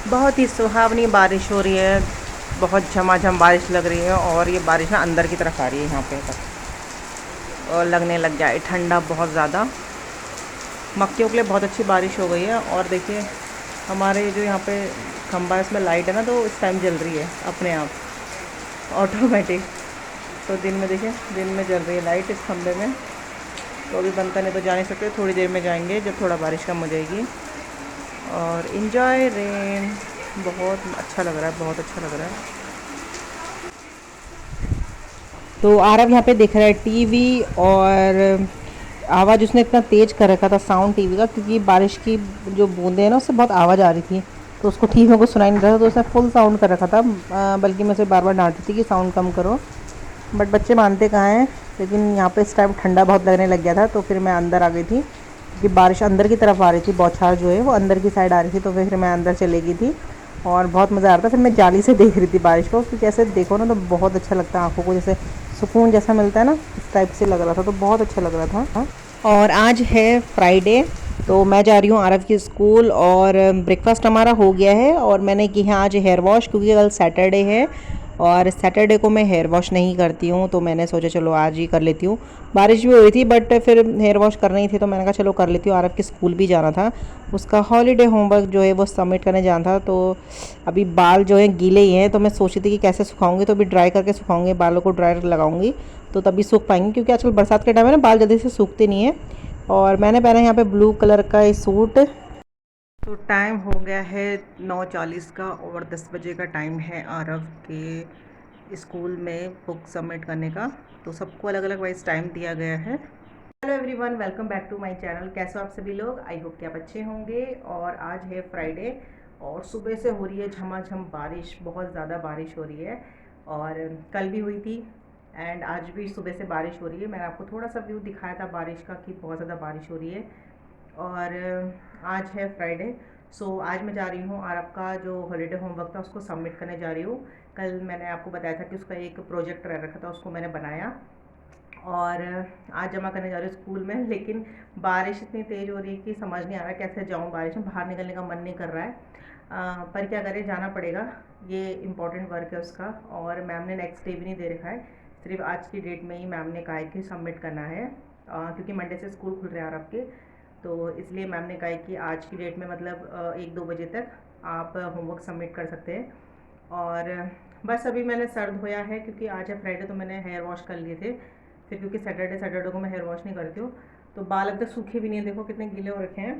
बहुत ही सुहावनी बारिश हो रही है, बहुत झमाझम बारिश लग रही है और ये बारिश ना अंदर की तरफ आ रही है यहाँ पे तक और लगने लग जाए ठंडा बहुत ज़्यादा। मक्कियों के लिए बहुत अच्छी बारिश हो गई है। और देखिए हमारे जो यहाँ पे खंबा है इसमें लाइट है ना, तो इस टाइम जल रही है अपने आप ऑटोमेटिक। तो दिन में देखिए, दिन में जल रही है लाइट इस खंबे में। तो अभी बंद करने तो जा नहीं सकते, थोड़ी देर में जाएंगे जब थोड़ा बारिश कम हो जाएगी। और इन्जॉय रेन, बहुत अच्छा लग रहा है, बहुत अच्छा लग रहा है। तो आरव यहाँ पे देख रहा है टीवी, और आवाज़ उसने इतना तेज़ कर रखा था साउंड टीवी का, क्योंकि बारिश की जो बूंदें हैं ना उससे बहुत आवाज़ आ रही थी, तो उसको टीवी में कुछ सुनाई नहीं रहा था, तो उसने फुल साउंड कर रखा था। बल्कि मैं उसे बार बार डांटती थी कि साउंड कम करो, बट बच्चे मानते कहाँ हैं। लेकिन यहाँ पे इस टाइम ठंडा बहुत लगने लग गया था, तो फिर मैं अंदर आ गई थी, क्योंकि बारिश अंदर की तरफ आ रही थी, बौछार जो है वो अंदर की साइड आ रही थी, तो फिर मैं अंदर चली गई थी और बहुत मज़ा आ रहा था। फिर मैं जाली से देख रही थी बारिश को, क्योंकि ऐसे देखो ना तो बहुत अच्छा लगता है आँखों को, जैसे सुकून जैसा मिलता है ना, इस टाइप से लग रहा था, तो बहुत अच्छा लग रहा था। और आज है फ्राइडे, तो मैं जा रही हूँ आरव की स्कूल, और ब्रेकफास्ट हमारा हो गया है, और मैंने की है आज हेयर वॉश, क्योंकि कल सैटरडे है और सैटरडे को मैं हेयर वॉश नहीं करती हूँ, तो मैंने सोचा चलो आज ही कर लेती हूँ। बारिश भी हुई थी बट फिर हेयर वॉश करना ही थी, तो मैंने कहा चलो कर लेती हूँ। आरव के स्कूल भी जाना था, उसका हॉलीडे होमवर्क जो है वो सबमिट करने जाना था। तो अभी बाल जो है गीले ही हैं, तो मैं सोची थी कि कैसे सुखाऊंगी, तो अभी ड्राई करके सुखाऊंगी, बालों को ड्रायर लगाऊंगी तो तभी सूख पाएंगे, क्योंकि आजकल बरसात के टाइम है ना, बाल जल्दी से सूखते नहीं है। और मैंने पहना है यहाँ पे ब्लू कलर का ये सूट। तो टाइम हो गया है 9:40 का, और 10 बजे का टाइम है आरव के स्कूल में बुक सबमिट करने का। तो सबको अलग अलग वाइज टाइम दिया गया है। Hello everyone, welcome back to my channel. कैसे हो आप सभी लोग? आई होप कि आप अच्छे होंगे। और आज है फ्राइडे और सुबह से हो रही है झमाझम बारिश, बहुत ज़्यादा बारिश हो रही है, और कल भी हुई थी एंड आज भी सुबह से बारिश हो रही है। मैंने आपको थोड़ा सा व्यू दिखाया था बारिश का कि बहुत ज़्यादा बारिश हो रही है। और आज है फ्राइडे, सो आज मैं जा रही हूँ आरव का जो हॉलीडे होमवर्क था उसको सबमिट करने जा रही हूँ। कल मैंने आपको बताया था कि उसका एक प्रोजेक्ट रह रखा था, उसको मैंने बनाया और आज जमा करने जा रही हूँ स्कूल में। लेकिन बारिश इतनी तेज़ हो रही है कि समझ नहीं आ रहा कैसे जाऊँ, बारिश में बाहर निकलने का मन नहीं कर रहा है। पर क्या करें, जाना पड़ेगा, ये इम्पोर्टेंट वर्क है उसका। और मैम ने नेक्स्ट डे भी नहीं दे रखा है, सिर्फ आज की डेट में ही मैम ने कहा है कि सबमिट करना है, क्योंकि मंडे से स्कूल खुल रहे हैं आपके, तो इसलिए मैम ने कहा है कि आज की डेट में मतलब 1-2 बजे तक आप होमवर्क सबमिट कर सकते हैं। और बस अभी मैंने सर धोया है, क्योंकि आज है फ्राइडे, तो मैंने हेयर वॉश कर लिए थे। फिर क्योंकि सैटरडे को मैं हेयर वॉश नहीं करती हूँ, तो बाल अब तक सूखे भी नहीं है, देखो कितने गीले हो रखे हैं।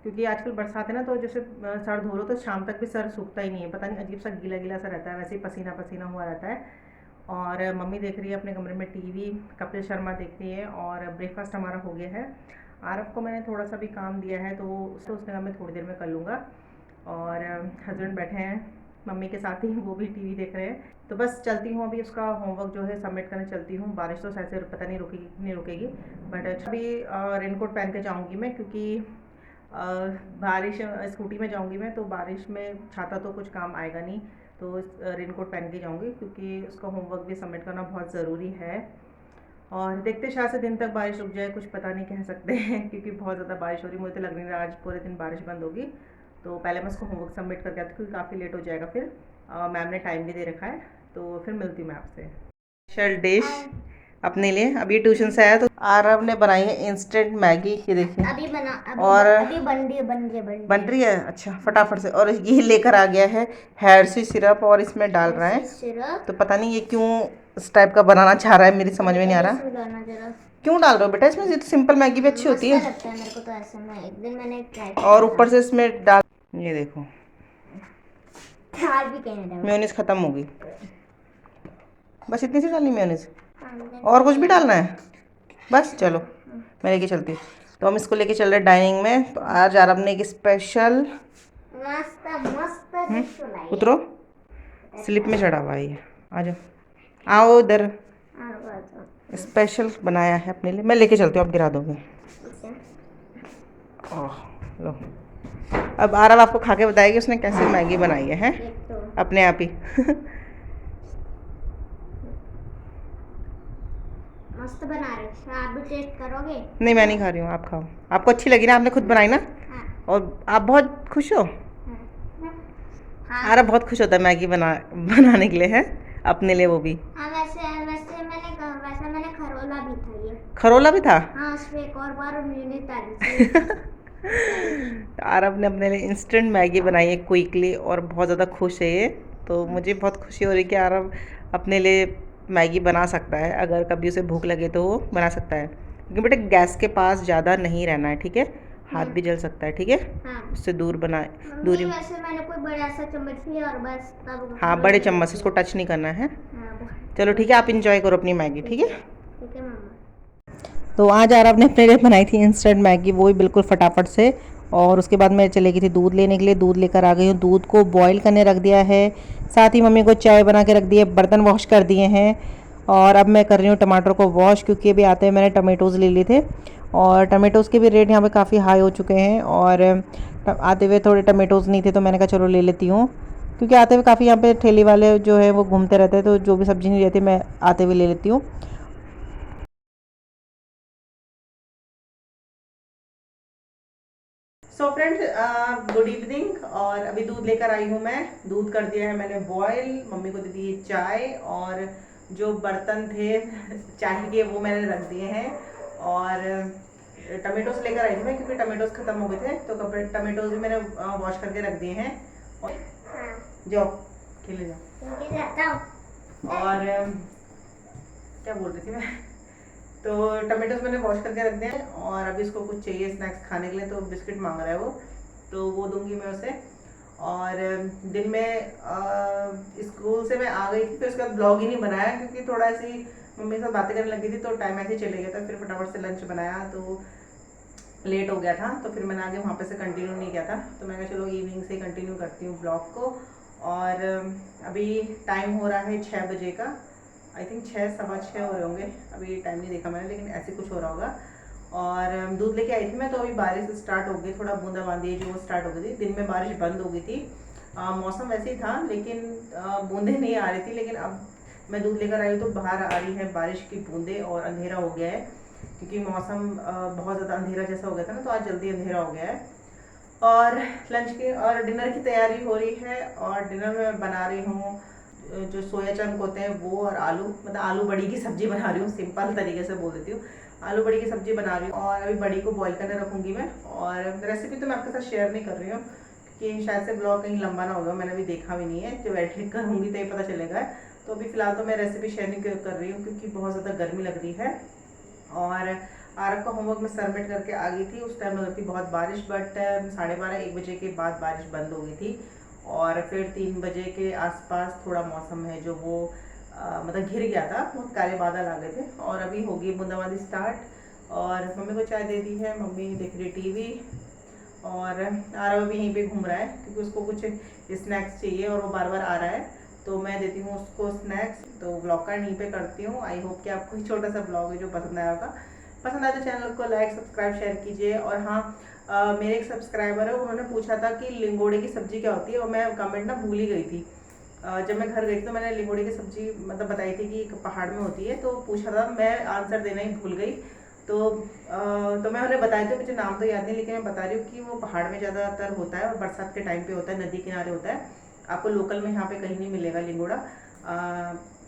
क्योंकि आजकल बरसात है ना, तो जैसे सर धो लो तो शाम तक भी सर सूखता ही नहीं है, पता नहीं अजीब सा गीला गीला सा रहता है, वैसे ही पसीना पसीना हुआ रहता है। और मम्मी देख रही है अपने कमरे में टीवी, कपिल शर्मा देख रही है, और ब्रेकफास्ट हमारा हो गया है। आरव को मैंने थोड़ा सा भी काम दिया है, तो उसने कहा मैं थोड़ी देर में कर लूँगा। और हस्बैंड बैठे हैं मम्मी के साथ ही, वो भी टीवी देख रहे हैं। तो बस चलती हूँ अभी, उसका होमवर्क जो है सबमिट करने चलती हूँ। बारिश तो शायद से पता नहीं रुकेगी नहीं रुकेगी, बट अभी रेनकोट पहन के जाऊँगी मैं, क्योंकि बारिश, स्कूटी में जाऊँगी मैं, तो बारिश में छाता तो कुछ काम आएगा नहीं, तो रेनकोट पहन के जाऊँगी, क्योंकि उसका होमवर्क भी सबमिट करना बहुत ज़रूरी है। और देखते शायद से दिन तक बारिश रुक जाए, कुछ पता नहीं कह सकते हैं क्योंकि बहुत ज़्यादा बारिश हो रही है। मुझे तो लग नहीं रहा आज पूरे दिन बारिश बंद होगी। तो पहले मैं उसको होमवर्क सबमिट करके आती हूँ, क्योंकि काफ़ी लेट हो जाएगा फिर। मैम ने टाइम भी दे रखा है, तो फिर मिलती हूँ मैं आपसे। स्पेशल डिश अपने लिए, अभी ट्यूशन से आया तो आरव ने बनाई है इंस्टेंट मैगी, ये देखिए। और अभी बन रही है, अच्छा फटाफट से। और ये लेकर आ गया है हैरसी सिरप, और इसमें डाल रहा है, सिरप। तो पता नहीं ये क्यों इस टाइप का बनाना चाह रहा है, मेरी समझ में नहीं आ रहा। क्यों डाल रहे हो बेटा इसमें? ये तो सिंपल मैगी भी अच्छी होती है। लगता है मेरे को तो ऐसे में, एक दिन मैंने ट्राई और किया ऊपर से इसमें डाल, ये देखो था। आज भी कहने लगा मेयोनीज खत्म हो गई। बस इतनी सी डालनी मेयोनीज, और कुछ भी डालना है? बस चलो मैं लेके चलती हूँ। तो हम इसको लेके चल रहे हैं डाइनिंग में। तो आज आरब ने एक स्पेशल, मस्त मस्त डिश बनाई है। उतरो, स्लिप में चढ़ा हुआ है ये, आ जाओ, आओ इधर। स्पेशल बनाया है अपने लिए, मैं लेके चलती हूँ, आप गिरा दोगे। ओह लो, अब आरब आपको खा के बताएगी उसने कैसे मैगी बनाई है, हैं? अपने आप ही मस्त बना रहे हो, आप भी टेस्ट करोगे? नहीं मैं नहीं खा रही हूँ, आप खाओ। आपको अच्छी लगी ना, आपने खुद बनाई ना? हाँ। और आप बहुत खुश हो? हाँ। मैं हाँ आरव बहुत खुश होता है मैगी बनाने के लिए, है अपने लिए वो भी। हाँ, वैसे मैंने खरोला भी था ये। खरोला भी था। हाँ, उसमें एक और बार यूनिट आ रही थी। आरव ने अपने लिए इंस्टेंट मैगी बनाई है क्विकली और बहुत ज़्यादा खुश है ये। तो मुझे बहुत खुशी हो रही है कि आरव अपने लिए मैगी बना सकता है, अगर कभी उसे भूख लगे तो वो बना सकता है। लेकिन बेटा गैस के पास ज़्यादा नहीं रहना है, ठीक है, हाथ भी जल सकता है, ठीक है, हाँ उससे दूर बनाए मम्मी, दूरी। वैसे मैंने कोई बड़ा सा चम्मच लिया और बस तब हाँ बड़े चम्मच से, इसको टच नहीं करना है। हाँ, चलो ठीक है, आप इंजॉय करो अपनी मैगी, ठीक है। ठीक है मम्मा। तो आज आरव ने अपने लिए बनाई थी इंस्टेंट मैगी, वो भी बिल्कुल फटाफट से। और उसके बाद मैं चली गई थी दूध लेने के लिए, दूध लेकर आ गई हूँ, दूध को बॉईल करने रख दिया है, साथ ही मम्मी को चाय बना के रख दी है, बर्तन वॉश कर दिए हैं। और अब मैं कर रही हूँ टमाटर को वॉश, क्योंकि अभी आते हैं मैंने टमेटोज़ ले लिए थे और टमेटोज़ के भी रेट यहाँ पे काफ़ी हाई हो चुके हैं। और आते हुए थोड़े टमेटोज़ नहीं थे तो मैंने कहा चलो ले लेती हूँ, क्योंकि आते हुए काफ़ी यहाँ पे ठेले वाले जो है वो घूमते रहते हैं, तो जो भी सब्ज़ी नहीं रहती मैं आते हुए ले लेती हूँ। सो फ्रेंड्स गुड इवनिंग, और अभी दूध लेकर आई हूँ मैं, दूध कर दिया है मैंने बॉयल, मम्मी को दे दी चाय, और जो बर्तन थे चाय के वो मैंने रख दिए हैं। और टमेटोज लेकर आई थी मैं, क्योंकि टमेटोज खत्म हो गए थे, तो कपड़े टमेटोज भी मैंने वॉश करके रख दिए हैं। और जाओ खेले जाओ। और क्या बोल रही थी मैं, तो टमाटोज मैंने वॉश करके रख दिए हैं, और अभी इसको कुछ चाहिए स्नैक्स खाने के लिए, तो बिस्किट मांग रहा है वो, तो वो दूंगी मैं उसे। और दिन में स्कूल से मैं आ गई थी, तो इसका ब्लॉग ही नहीं बनाया, क्योंकि थोड़ा ऐसी मम्मी के साथ बातें करने लगी थी तो टाइम ऐसे ही चले गया था, फिर फटाफट से लंच बनाया तो लेट हो गया था, तो फिर मैंने आगे वहाँ पे से कंटिन्यू नहीं किया था, तो मैं कहा चलो इवनिंग से कंटिन्यू करती हूँ ब्लॉग को। और अभी टाइम हो रहा है 6 बजे का, आई थिंक 6 सवा 6 हो रहे होंगे, अभी टाइम नहीं देखा मैंने, लेकिन ऐसे कुछ हो रहा होगा। और दूध लेके आई थी मैं, तो अभी बारिश स्टार्ट हो गई, थोड़ा बूंदाबांदी जो वो स्टार्ट हो गई थी, दिन में बारिश बंद हो गई थी, मौसम वैसे ही था, लेकिन बूंदें नहीं आ रही थी। लेकिन अब मैं दूध लेकर आई हूँ तो बाहर आ रही है बारिश की बूंदें, और अंधेरा हो गया है, क्योंकि मौसम बहुत ज़्यादा अंधेरा जैसा हो गया था ना, तो आज जल्दी अंधेरा हो गया है। और लंच की और डिनर की तैयारी हो रही है, और डिनर में बना रही हूँ जो सोया चंक होते हैं वो, और आलू, मतलब आलू बड़ी की सब्जी बना रही हूँ, सिंपल तरीके से बोल देती हूँ, आलू बड़ी की सब्जी बना रही हूँ। और अभी बड़ी को बॉईल करने रखूँगी मैं, और रेसिपी तो मैं आपके साथ शेयर नहीं कर रही हूँ, क्योंकि शायद से ब्लॉग कहीं लंबा ना होगा, मैंने अभी देखा भी नहीं है, जब एडिट करूँगी तो ये पता चलेगा। तो अभी फ़िलहाल तो मैं रेसिपी शेयर नहीं कर रही हूँ, क्योंकि बहुत ज़्यादा गर्मी लग रही है। और आरव का होमवर्क मैं सबमिट करके आ गई थी, उस टाइम लग रही थी बहुत बारिश, बट 12:30-1 बजे के बाद बारिश बंद हो गई थी, और फिर 3 बजे के आसपास थोड़ा मौसम है जो वो मतलब घिर गया था, बहुत काले बादल आ गए थे, और अभी होगी बूंदाबांदी स्टार्ट। और मम्मी को चाय दे दी है, मम्मी देख रही टीवी, और आरव भी यहीं पे घूम रहा है, क्योंकि उसको कुछ स्नैक्स चाहिए और वो बार बार आ रहा है, तो मैं देती हूँ उसको स्नैक्स। तो ब्लॉग का यहीं पे करती हूँ, आई होप कि आपको छोटा सा ब्लॉग है जो पसंद आया होगा, पसंद आए तो चैनल को लाइक सब्सक्राइब शेयर कीजिए। और हाँ, मेरे एक सब्सक्राइबर है, उन्होंने पूछा था कि लिंगोड़े की सब्ज़ी क्या होती है, और मैं कमेंट ना भूल ही गई थी। जब मैं घर गई तो मैंने लिंगोड़े की सब्ज़ी मतलब बताई थी कि पहाड़ में होती है, तो पूछा था, मैं आंसर देना ही भूल गई। तो मैं उन्हें बताई थी, मुझे नाम तो याद नहीं, लेकिन मैं बता रही हूँ कि वो पहाड़ में ज़्यादातर होता है, और बरसात के टाइम पे होता है, नदी किनारे होता है, आपको लोकल में यहाँ पे कहीं नहीं मिलेगा लिंगोड़ा,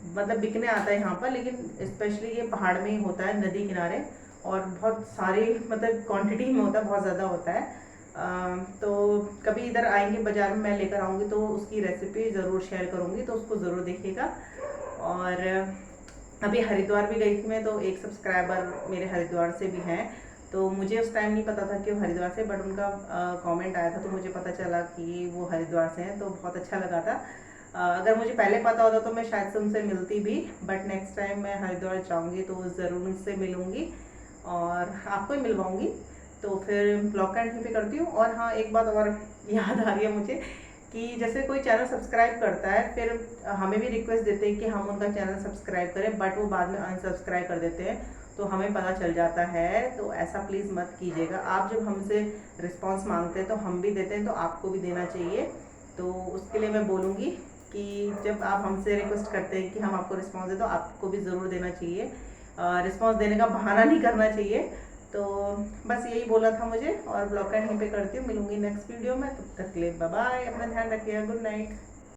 मतलब बिकने आता है यहाँ पर, लेकिन स्पेशली ये पहाड़ में ही होता है, नदी किनारे, और बहुत सारी मतलब क्वांटिटी में होता है, बहुत ज़्यादा होता है। तो कभी इधर आएंगे बाज़ार में, मैं लेकर आऊँगी तो उसकी रेसिपी ज़रूर शेयर करूँगी, तो उसको ज़रूर देखिएगा। और अभी हरिद्वार भी गई थी मैं, तो एक सब्सक्राइबर मेरे हरिद्वार से भी हैं, तो मुझे उस टाइम नहीं पता था कि वो हरिद्वार से, बट उनका कमेंट आया था तो मुझे पता चला कि वो हरिद्वार से हैं, तो बहुत अच्छा लगा था। अगर मुझे पहले पता होता तो मैं शायद से उनसे मिलती भी, बट नेक्स्ट टाइम मैं हरिद्वार जाऊँगी तो ज़रूर उनसे मिलूँगी, और आपको ही मिलवाऊँगी। तो फिर ब्लॉग का एंट्री पे करती हूँ। और हाँ, एक बात और याद आ रही है मुझे, कि जैसे कोई चैनल सब्सक्राइब करता है, फिर हमें भी रिक्वेस्ट देते हैं कि हम उनका चैनल सब्सक्राइब करें, बट वो बाद में अनसब्सक्राइब कर देते हैं, तो हमें पता चल जाता है, तो ऐसा प्लीज़ मत कीजिएगा। आप जब हमसे रिस्पांस मांगते हैं तो हम भी देते हैं, तो आपको भी देना चाहिए। तो उसके लिए मैं बोलूँगी कि जब आप हमसे रिक्वेस्ट करते हैं कि हम आपको रिस्पॉन्स दें, तो आपको भी ज़रूर देना चाहिए, रिस्पॉन्स देने का बहाना नहीं करना चाहिए। तो बस यही बोला था मुझे, और ब्लॉग का यहीं पे करती हूँ। मिलूंगी नेक्स्ट वीडियो में, तब तक के लिए बाय बाय, अपना ध्यान रखिएगा, गुड नाइट।